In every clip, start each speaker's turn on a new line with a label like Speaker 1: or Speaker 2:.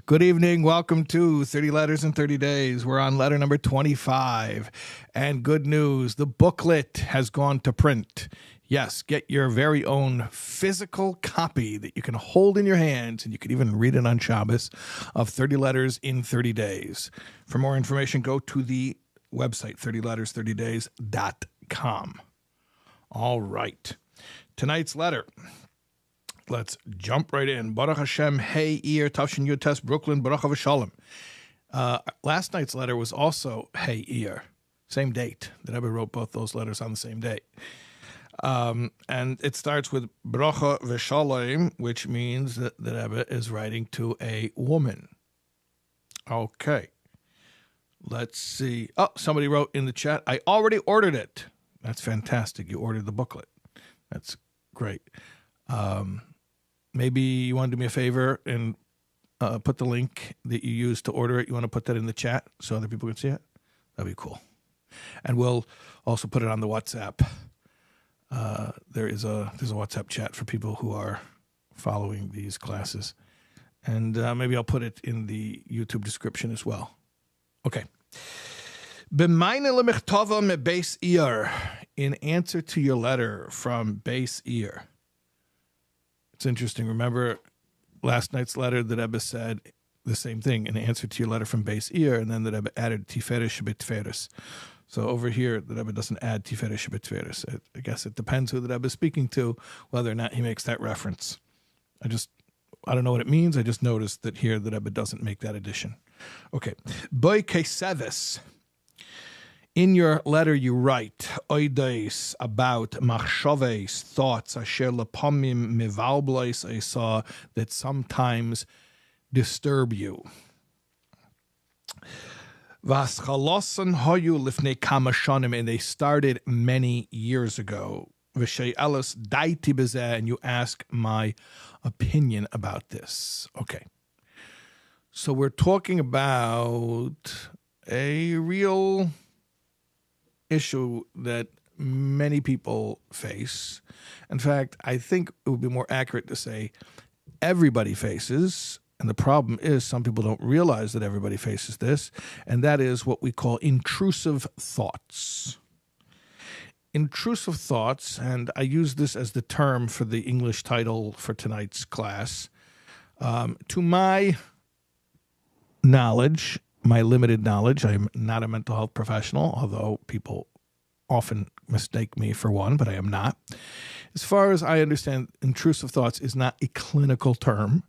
Speaker 1: Good evening. Welcome to 30 Letters in 30 Days. We're on letter number 25. And good news, the booklet has gone to print. Yes, get your very own physical copy that you can hold in your hands, and you can even read it on Shabbos, of 30 Letters in 30 Days. For more information, go to the website, 30letters30days.com. All right. Tonight's letter. Let's jump right in. Baruch Hashem, Hey Ear, Tavshin Yud Tes, Brooklyn, Baruch Hashem. Last night's letter was also Hey Ear. Same date. The Rebbe wrote both those letters on the same day. And it starts with Bracha V'Shalom, which means that the Rebbe is writing to a woman. Okay. Let's see. Oh, somebody wrote in the chat, I already ordered it. That's fantastic. You ordered the booklet. That's great. Maybe you want to do me a favor and put the link that you used to order it. You want to put that in the chat so other people can see it? That'd be cool. And we'll also put it on the WhatsApp. There's a WhatsApp chat for people who are following these classes. And maybe I'll put it in the YouTube description as well. Okay. In answer to your letter from Base Ear. It's interesting. Remember last night's letter, the Rebbe said the same thing in answer to your letter from Base Ear, and then the Rebbe added Tiferes Shebetferes. So over here, the Rebbe doesn't add Tiferes Shebetferes. I guess it depends who the Rebbe is speaking to, whether or not he makes that reference. I don't know what it means. I just noticed that here the Rebbe doesn't make that addition. Okay. Boy Keseves. In your letter, you write oides about machshaves, thoughts, asher lepamim mivalblois, I saw that sometimes disturb you. Vas chalosan hoyu lifnei kama shanim, and they started many years ago. V'shei elas daiti bezeh, and you ask my opinion about this. Okay. So we're talking about a real issue that many people face. In fact, I think it would be more accurate to say everybody faces, and the problem is some people don't realize that everybody faces this, and that is what we call intrusive thoughts. Intrusive thoughts, and I use this as the term for the English title for tonight's class. To my knowledge, my limited knowledge, I'm not a mental health professional, although people often mistake me for one, but I am not. As far as I understand, intrusive thoughts is not a clinical term.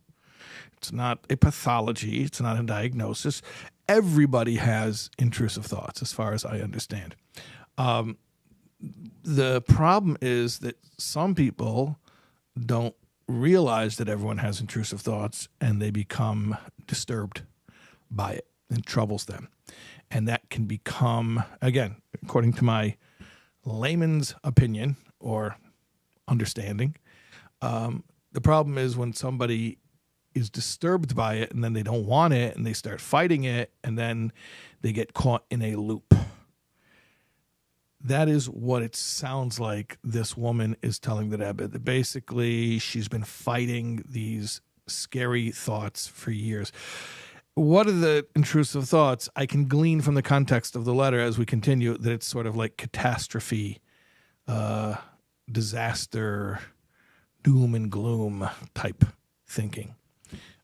Speaker 1: It's not a pathology. It's not a diagnosis. Everybody has intrusive thoughts, as far as I understand. The problem is that some people don't realize that everyone has intrusive thoughts, and they become disturbed by it. And troubles them. And that can become, again, according to my layman's opinion or understanding, the problem is when somebody is disturbed by it and then they don't want it and they start fighting it and then they get caught in a loop. That is what it sounds like this woman is telling the Rebbe, that basically she's been fighting these scary thoughts for years. What are the intrusive thoughts? I can glean from the context of the letter as we continue that it's sort of like catastrophe, disaster, doom and gloom type thinking.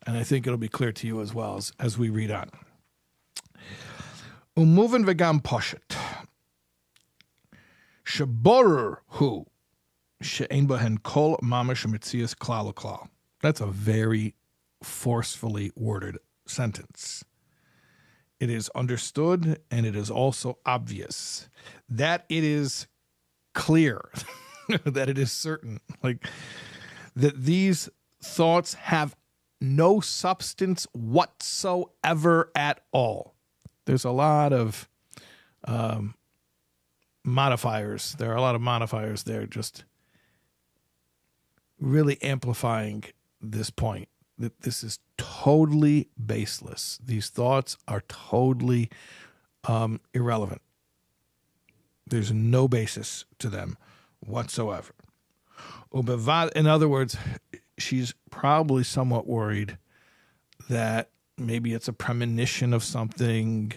Speaker 1: And I think it'll be clear to you as well as we read on. Umuven v'gam poshet. Shaborer hu she'ein bahen kol mamash mitzias klal klal. That's a very forcefully worded sentence. It is understood and it is also obvious that it is clear, that it is certain, like that these thoughts have no substance whatsoever at all. There's a lot of modifiers. There are a lot of modifiers there just really amplifying this point. That this is totally baseless. These thoughts are totally irrelevant. There's no basis to them whatsoever. In other words, she's probably somewhat worried that maybe it's a premonition of something.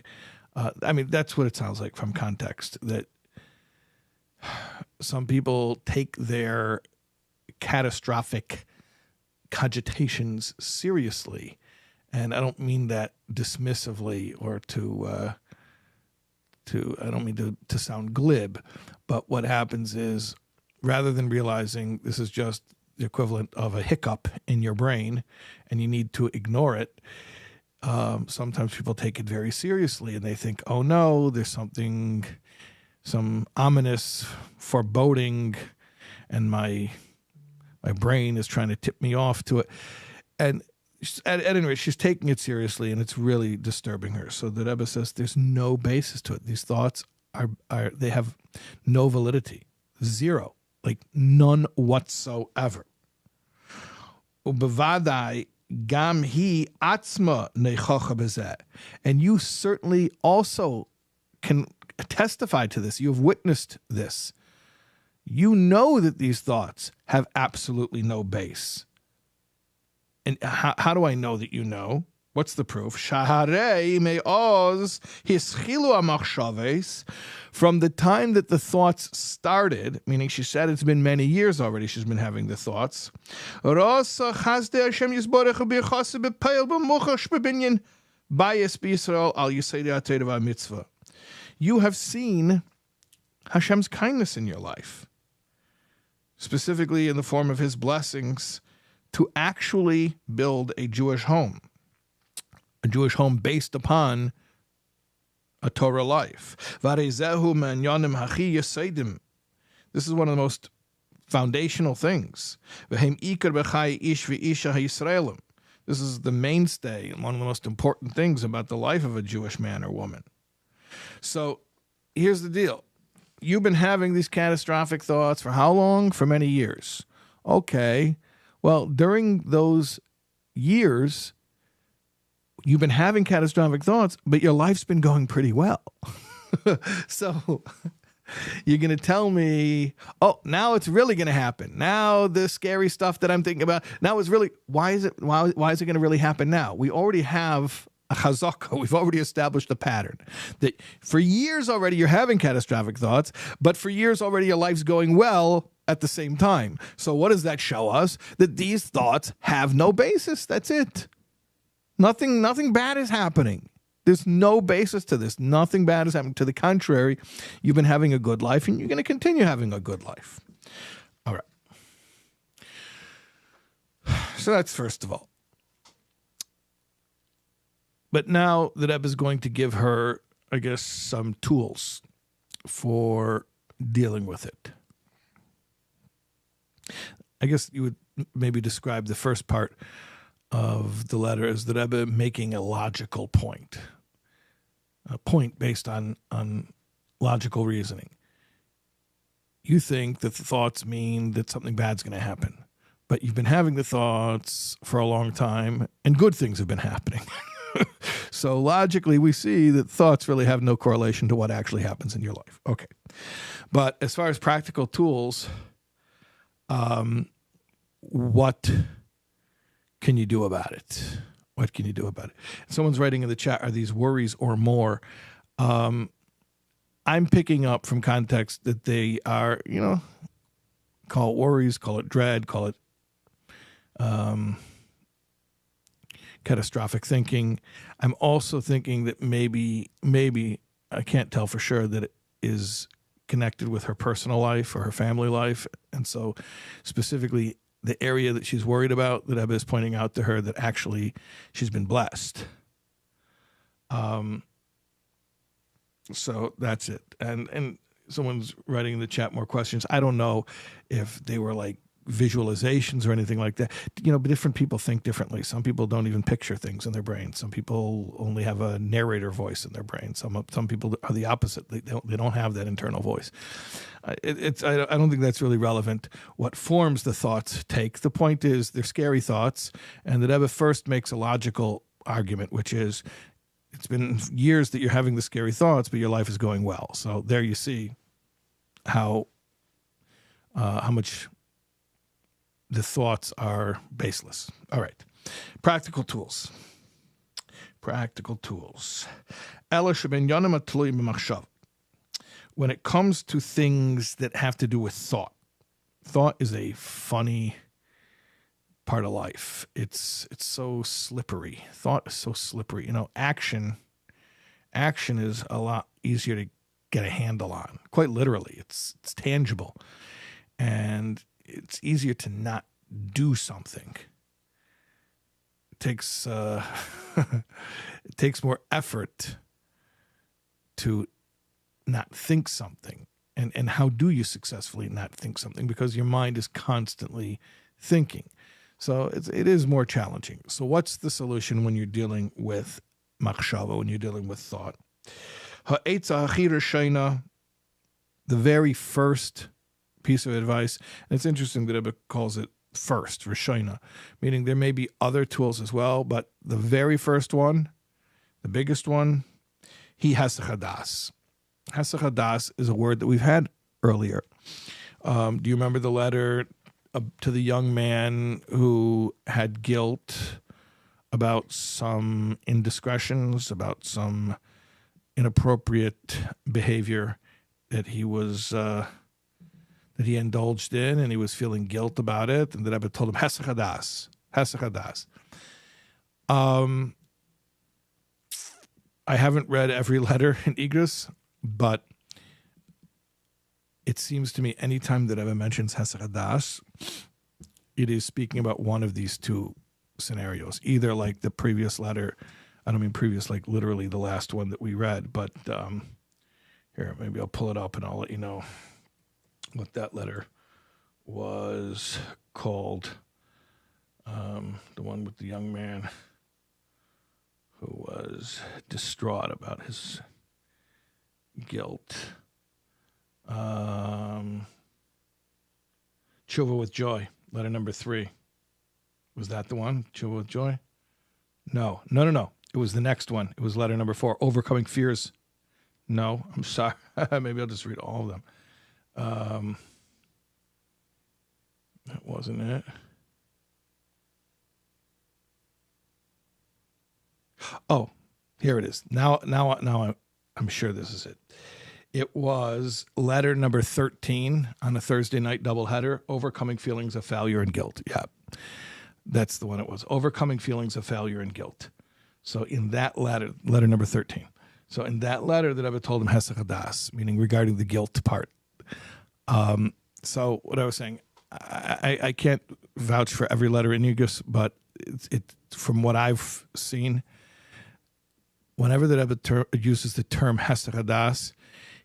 Speaker 1: I mean, that's what it sounds like from context, that some people take their catastrophic cogitations seriously. And I don't mean that dismissively or I don't mean to sound glib, but what happens is, rather than realizing this is just the equivalent of a hiccup in your brain and you need to ignore it, sometimes people take it very seriously and they think, oh no, there's some ominous foreboding and my brain is trying to tip me off to it. And at any rate, she's taking it seriously, and it's really disturbing her. So the Rebbe says there's no basis to it. These thoughts they have no validity, zero, like none whatsoever. Ubevadai gam hi atzma nechacha bezeh, and you certainly also can testify to this. You have witnessed this. You know that these thoughts have absolutely no base. And how do I know that you know? What's the proof? Shaharei me'oz hischilu amachshaves. From the time that the thoughts started, meaning she said it's been many years already she's been having the thoughts. Rosa chasdei Hashem yisborech u'birchase b'peil b'muchash b'binyan bayis b'Yisrael al yisaydi ha'Torah v'mitzvah. You have seen Hashem's kindness in your life, specifically in the form of His blessings, to actually build a Jewish home based upon a Torah life. This is one of the most foundational things. This is the mainstay and one of the most important things about the life of a Jewish man or woman. So here's the deal. You've been having these catastrophic thoughts for how long? For many years. Okay. Well, during those years, you've been having catastrophic thoughts, but your life's been going pretty well. So you're going to tell me, oh, now it's really going to happen. Now the scary stuff that I'm thinking about, now is really, why is it going to really happen now? We already have a chazaka. We've already established a pattern that for years already you're having catastrophic thoughts, but for years already your life's going well at the same time. So what does that show us? That these thoughts have no basis. That's it. Nothing bad is happening. There's no basis to this. Nothing bad is happening. To the contrary, you've been having a good life and you're going to continue having a good life. All right. So that's first of all. But now the Rebbe is going to give her, I guess, some tools for dealing with it. I guess you would maybe describe the first part of the letter as the Rebbe making a logical point, a point based on logical reasoning. You think that the thoughts mean that something bad's going to happen, but you've been having the thoughts for a long time, and good things have been happening. So logically, we see that thoughts really have no correlation to what actually happens in your life. Okay. But as far as practical tools, what can you do about it? What can you do about it? Someone's writing in the chat, are these worries or more? I'm picking up from context that they are, call it worries, call it dread, call it catastrophic thinking. I'm also thinking that maybe, I can't tell for sure, that it is connected with her personal life or her family life. And so specifically the area that she's worried about, that Rebbe is pointing out to her that actually she's been blessed. So that's it. And someone's writing in the chat more questions. I don't know if they were like visualizations or anything like that. But different people think differently. Some people don't even picture things in their brain. Some people only have a narrator voice in their brain. Some people are the opposite. They don't have that internal voice. I don't think that's really relevant. What forms the thoughts take. The point is they're scary thoughts, and the Rebbe first makes a logical argument, which is it's been years that you're having the scary thoughts, but your life is going well. So there you see how much the thoughts are baseless. All right. Practical tools. Practical tools. When it comes to things that have to do with thought, thought is a funny part of life. It's so slippery. Thought is so slippery. Action is a lot easier to get a handle on. Quite literally, it's tangible, and it's easier to not do something. It takes it takes more effort to not think something. And how do you successfully not think something? Because your mind is constantly thinking. So it is more challenging. So what's the solution when you're dealing with machshava, when you're dealing with thought? The very first piece of advice, and it's interesting that Rebbe calls it first, Rishona, meaning there may be other tools as well, but the very first one, the biggest one, he hesach hadas. Hesach hadas is a word that we've had earlier. Do you remember the letter to the young man who had guilt about some indiscretions, about some inappropriate behavior that he was that he indulged in, and he was feeling guilt about it, and the Rebbe told him hesach hadas, hesach hadas. I haven't read every letter in Igros, but it seems to me anytime that Rebbe mentions hesach hadas, it is speaking about one of these two scenarios, either like the previous letter. I don't mean previous, like literally the last one that we read, but here, maybe I'll pull it up and I'll let you know what that letter was called. The one with the young man who was distraught about his guilt. Tshuva with joy, letter number 3. Was that the one? Tshuva with joy? No. It was the next one. It was letter number 4, overcoming fears. No, I'm sorry. Maybe I'll just read all of them. That wasn't it. Oh, here it is. Now I'm sure this is it. It was letter number 13 on a Thursday night doubleheader, overcoming feelings of failure and guilt. Yeah, that's the one it was. Overcoming feelings of failure and guilt. So in that letter number 13. So in that letter that I've told him hesach hadas, meaning regarding the guilt part. So what I was saying, I can't vouch for every letter in Igros, but it from what I've seen, whenever the Rebbe uses the term hesach hadas,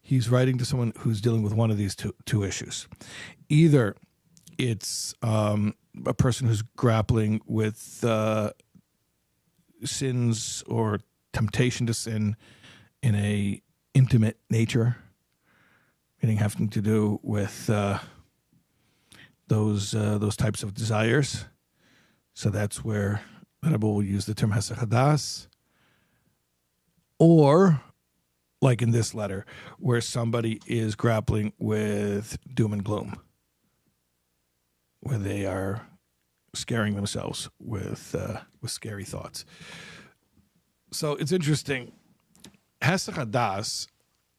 Speaker 1: he's writing to someone who's dealing with one of these two issues. Either it's a person who's grappling with sins or temptation to sin in a intimate nature, meaning having to do with those types of desires. So that's where the Rebbe will use the term hesach hadas. Or, like in this letter, where somebody is grappling with doom and gloom, where they are scaring themselves with scary thoughts. So it's interesting. Hesach hadas,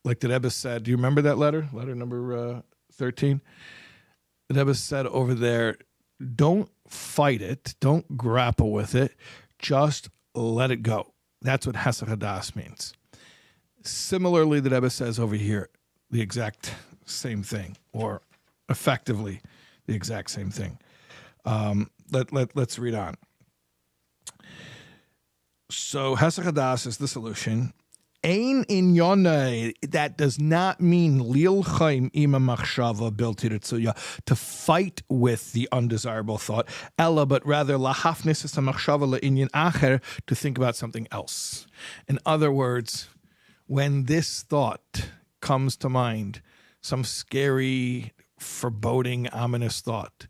Speaker 1: like the Rebbe said, do you remember that letter? Letter number 13? The Rebbe said over there, don't fight it, don't grapple with it, just let it go. That's what hesach hadas means. Similarly, the Rebbe says over here the exact same thing, or effectively the exact same thing. Let's read on. So hesach hadas is the solution. Ein inyonai, that does not mean lilchaim ima machshava bilti ritzuya, to fight with the undesirable thought, ella, but rather lahafnis es machshava leinyan acher, to think about something else. In other words, when this thought comes to mind, some scary, foreboding, ominous thought,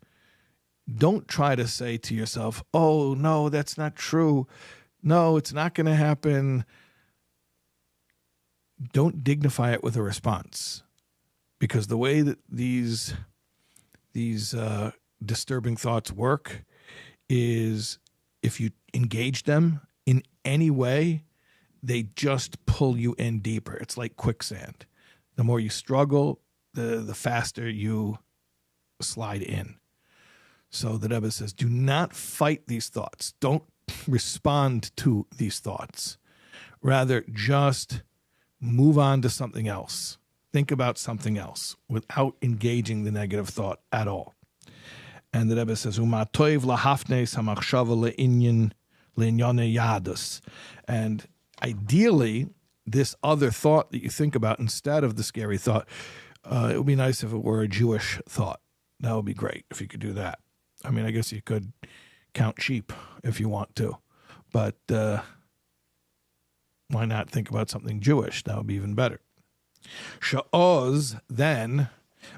Speaker 1: don't try to say to yourself, oh, no, that's not true. No, it's not going to happen. Don't dignify it with a response, because the way that these disturbing thoughts work is if you engage them in any way, they just pull you in deeper. It's like quicksand. The more you struggle, the faster you slide in. So the Rebbe says, do not fight these thoughts. Don't respond to these thoughts. Rather, just move on to something else. Think about something else without engaging the negative thought at all. And the Rebbe says, and ideally, this other thought that you think about instead of the scary thought, it would be nice if it were a Jewish thought. That would be great if you could do that. I mean, I guess you could count sheep if you want to, but why not think about something Jewish? That would be even better. Sha'oz, then,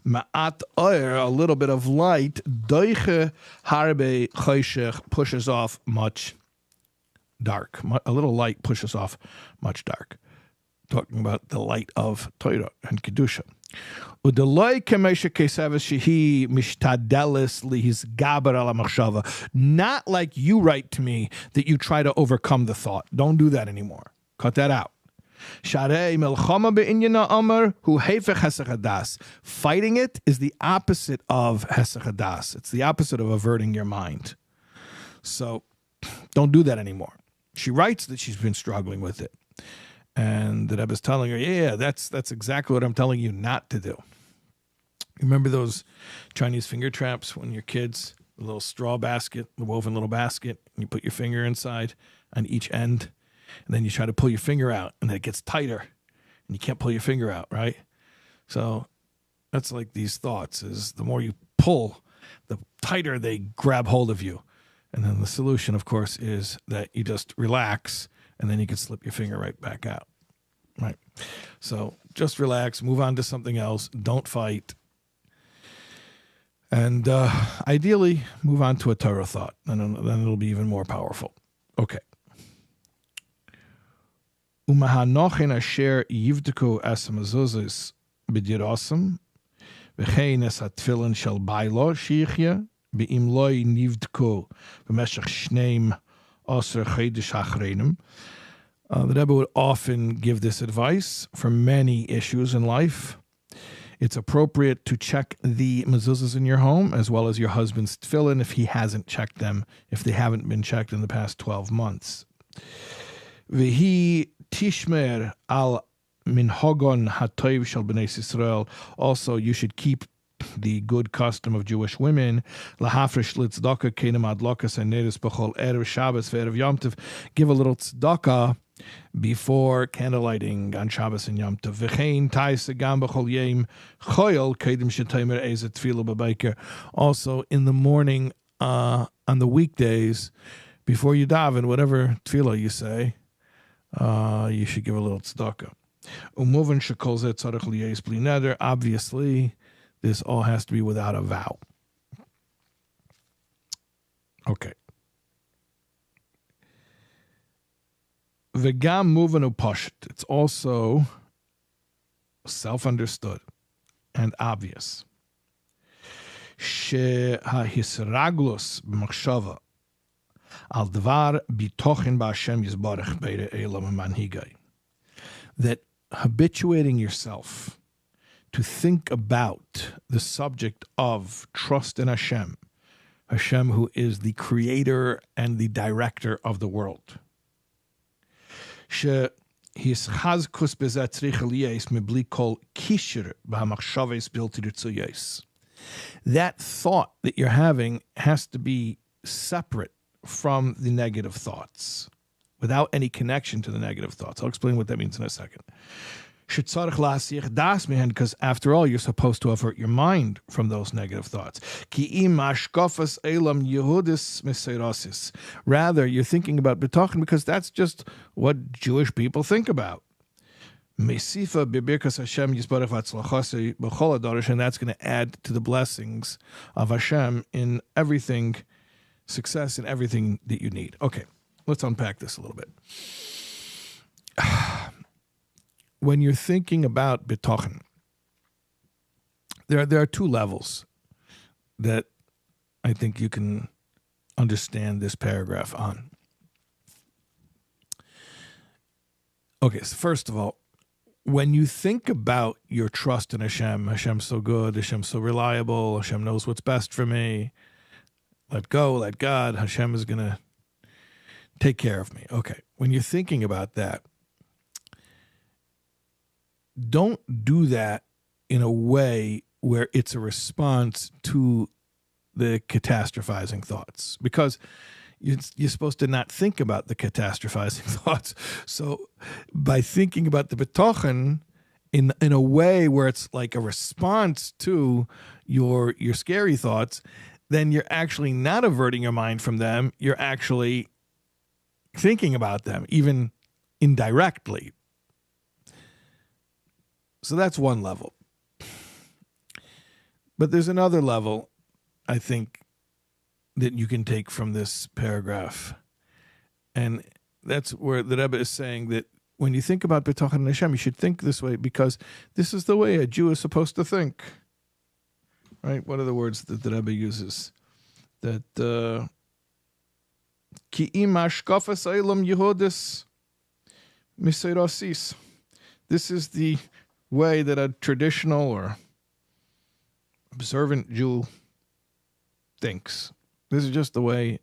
Speaker 1: ma'at oyer, a little bit of light, doiche harbe choshech, pushes off much dark. A little light pushes off much dark. Talking about the light of Torah and Kedusha. Not like you write to me that you try to overcome the thought. Don't do that anymore. Cut that out. Fighting it is the opposite of hesach hadas. It's the opposite of averting your mind. So don't do that anymore. She writes that she's been struggling with it. And the Rebbe is telling her, yeah, that's exactly what I'm telling you not to do. Remember those Chinese finger traps when you're kids? A little straw basket, the woven little basket, and you put your finger inside on each end, and then you try to pull your finger out, and then it gets tighter, and you can't pull your finger out, right? So that's like these thoughts, is the more you pull, the tighter they grab hold of you. And then the solution, of course, is that you just relax, and then you can slip your finger right back out. Right. So just relax, move on to something else. Don't fight. And ideally, move on to a Torah thought. And then it'll be even more powerful. Okay. Umahanochin asher yivdeku es mezuzos b'dirosim v'chein es hatfilin shel bailo shichya be'im loy nivdeku b'meshach shneim aser chodesh achreinim. The Rebbe would often give this advice for many issues in life. It's appropriate to check the mezuzahs in your home as well as your husband's tefillin if he hasn't checked them, if they haven't been checked in the past 12 months. V'hi tishmer al minhogon hatoiv shel b'nei Yisrael. Also, you should keep the good custom of Jewish women. Lahafresh litzdaka kenem adlokas and neres b'chol erev Shabbos ve'erev Yom Tov. Give a little tzedakah before candlelighting on Shabbos and Yom Tov. V'chein ta'is gam b'chol yom choyel kedem shetaymer ezet tefillah b'bayker. Also, in the morning, on the weekdays, before you daven, whatever tefillah you say, you should give a little tzedakah. Umuvan shekol zeh tzarech liyes bli neder. Obviously, this all has to be without a vow. Okay. V'gam muvan upasht. It's also self-understood and obvious. She'hahisraglus b'machshava al dvar bitochen b'Hashem yizbarech beire elam manhigay. That habituating yourself to think about the subject of trust in Hashem, Hashem who is the creator and the director of the world. That thought that you're having has to be separate from the negative thoughts, without any connection to the negative thoughts. I'll explain what that means in a second. Because after all, you're supposed to avert your mind from those negative thoughts. Rather, you're thinking about betochen because that's just what Jewish people think about. And that's going to add to the blessings of Hashem in everything, success in everything that you need. Okay, let's unpack this a little bit. When you're thinking about betochen, there are two levels that I think you can understand this paragraph on. Okay, so first of all, when you think about your trust in Hashem, Hashem's so good, Hashem's so reliable, Hashem knows what's best for me, let go, let God, Hashem is going to take care of me. Okay, when you're thinking about that, don't do that in a way where it's a response to the catastrophizing thoughts, because you're supposed to not think about the catastrophizing thoughts. So by thinking about the betochen in a way where it's like a response to your scary thoughts, then you're actually not averting your mind from them. You're actually thinking about them, even indirectly. So that's one level. But there's another level, I think, that you can take from this paragraph. And that's where the Rebbe is saying that when you think about B'tochen Hashem, you should think this way, because this is the way a Jew is supposed to think. Right? What are the words that the Rebbe uses? That Ki im hashkafas ha'olam Yehudis miseirosis. This is the way that a traditional or observant Jew thinks. This is just the way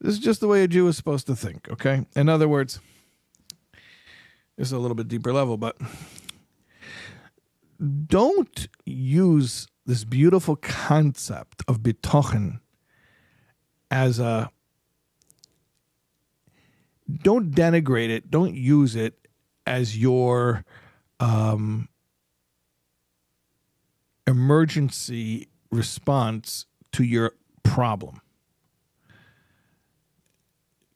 Speaker 1: a Jew is supposed to think, okay? In other words, this is a little bit deeper level, but don't use this beautiful concept of bitochen as don't denigrate it, don't use it as your emergency response to your problem.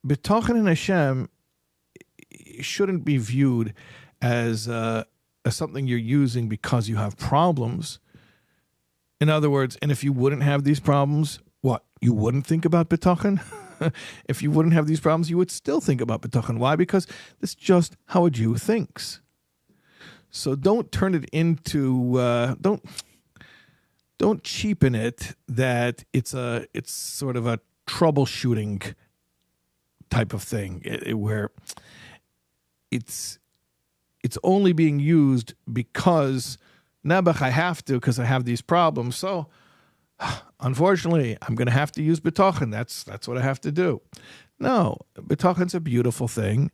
Speaker 1: B'tochen in Hashem shouldn't be viewed as something you're using because you have problems. In other words, and if you wouldn't have these problems, what? You wouldn't think about b'tochen? If you wouldn't have these problems, you would still think about b'tochen. Why? Because it's just how a Jew thinks. So don't turn it into don't cheapen it that it's sort of a troubleshooting type of thing where it's only being used because Nebuch, I have to because I have these problems. So unfortunately, I'm going to have to use b'tochen. That's what I have to do. No, b'tochen's a beautiful thing,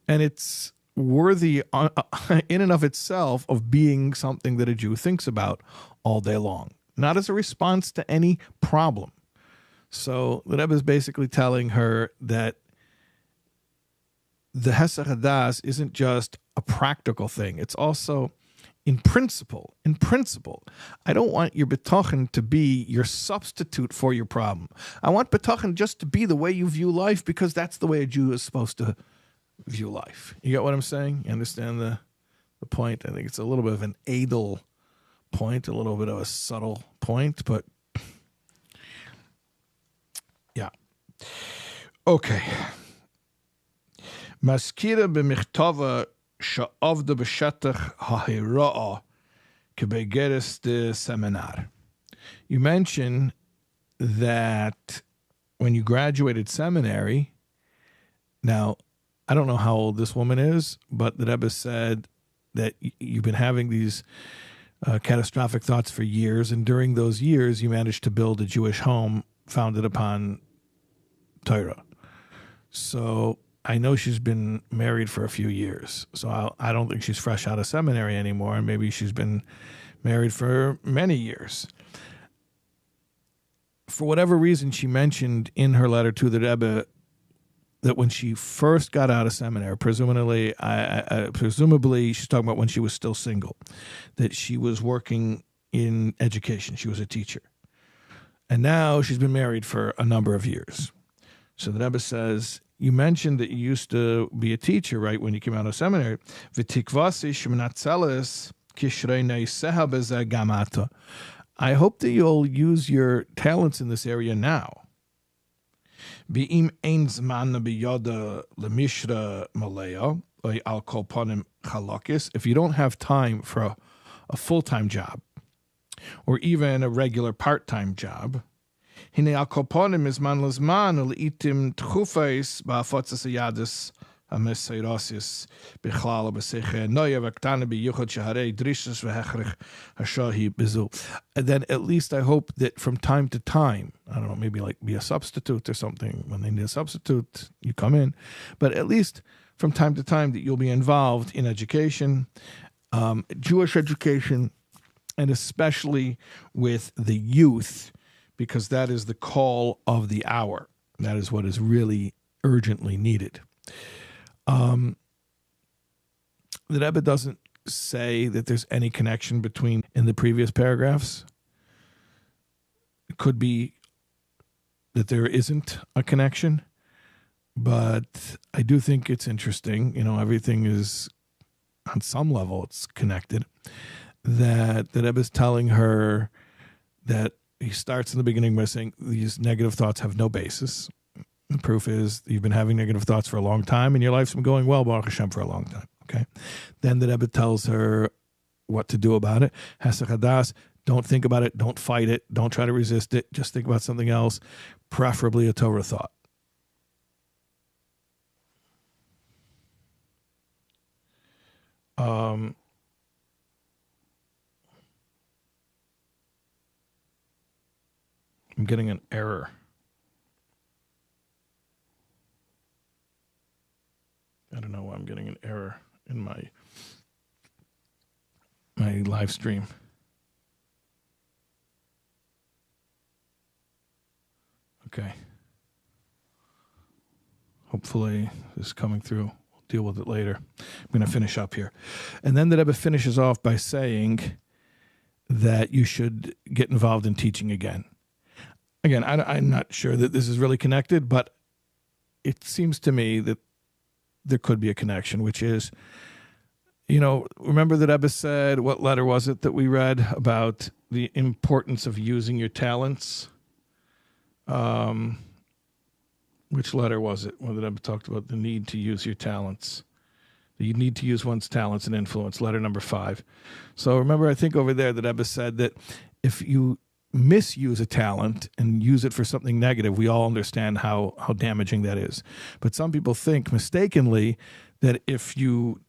Speaker 1: and it's worthy in and of itself of being something that a Jew thinks about all day long, not as a response to any problem. So the Rebbe is basically telling her that the Hesach Hadas isn't just a practical thing. It's also in principle. In principle, I don't want your betochen to be your substitute for your problem. I want betochen just to be the way you view life, because that's the way a Jew is supposed to view life. You get what I'm saying? You understand the point? I think it's a little bit of an edel point, a little bit of a subtle point, but yeah. Okay. Maskira b'michtava sha'avda b'shetach ha'hira'a k'begeres de seminar. You mentioned that when you graduated seminary, now, I don't know how old this woman is, but the Rebbe said that you've been having these catastrophic thoughts for years, and during those years, you managed to build a Jewish home founded upon Torah. So I know she's been married for a few years, so I don't think she's fresh out of seminary anymore, and maybe she's been married for many years. For whatever reason, she mentioned in her letter to the Rebbe that when she first got out of seminary, presumably she's talking about when she was still single, that she was working in education. She was a teacher. And now she's been married for a number of years. So the Rebbe says, you mentioned that you used to be a teacher, right, when you came out of seminary. I hope that you'll use your talents in this area now. If you don't have time for a full-time job or even a regular part-time job, המסיירוסיס בכלל ובשיחה נויה וקטנה בייחוד שהרי דרישס והכרח השאhi בזו. And then at least I hope that from time to time, I don't know, maybe like be a substitute or something. When they need a substitute, you come in. But at least from time to time that you'll be involved in education, Jewish education, and especially with the youth, because that is the call of the hour. That is what is really urgently needed. The Rebbe doesn't say that there's any connection between in the previous paragraphs. It could be that there isn't a connection, but I do think it's interesting. You know, everything is, on some level, it's connected. That the Rebbe is telling her that he starts in the beginning by saying these negative thoughts have no basis. The proof is you've been having negative thoughts for a long time and your life's been going well, Baruch Hashem, for a long time. Okay. Then the Rebbe tells her what to do about it. Hesach hadas, don't think about it, don't fight it, don't try to resist it, just think about something else, preferably a Torah thought. I'm getting an error. I don't know why I'm getting an error in my live stream. Okay. Hopefully this is coming through. We'll deal with it later. I'm going to finish up here. And then the Rebbe finishes off by saying that you should get involved in teaching again. Again, I'm not sure that this is really connected, but it seems to me that there could be a connection, which is, you know, remember that Rebbe said, what letter was it that we read about the importance of using your talents? Which letter was it? Where the Rebbe talked about the need to use your talents. You need to use one's talents and influence, letter number 5. So remember, I think over there that Rebbe said that if you misuse a talent and use it for something negative, we all understand how damaging that is. But some people think mistakenly that if you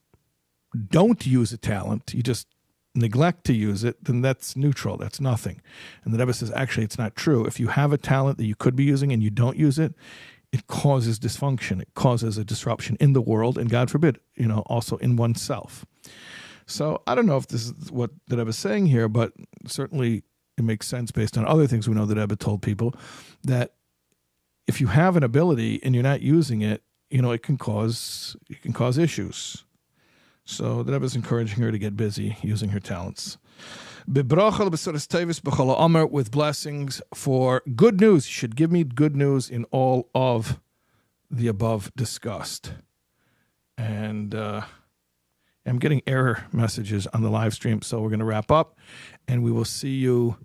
Speaker 1: don't use a talent, you just neglect to use it, then that's neutral, that's nothing. And the Rebbe says, actually, it's not true. If you have a talent that you could be using and you don't use it, it causes dysfunction. It causes a disruption in the world, and God forbid, you know, also in oneself. So I don't know if this is what the Rebbe is saying here, but certainly it makes sense based on other things we know that Rebbe told people, that if you have an ability and you're not using it, you know, it can cause issues. So the Rebbe is encouraging her to get busy using her talents. With blessings for good news. You should give me good news in all of the above discussed. And I'm getting error messages on the live stream, so we're going to wrap up, and we will see you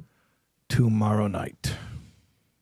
Speaker 1: tomorrow night.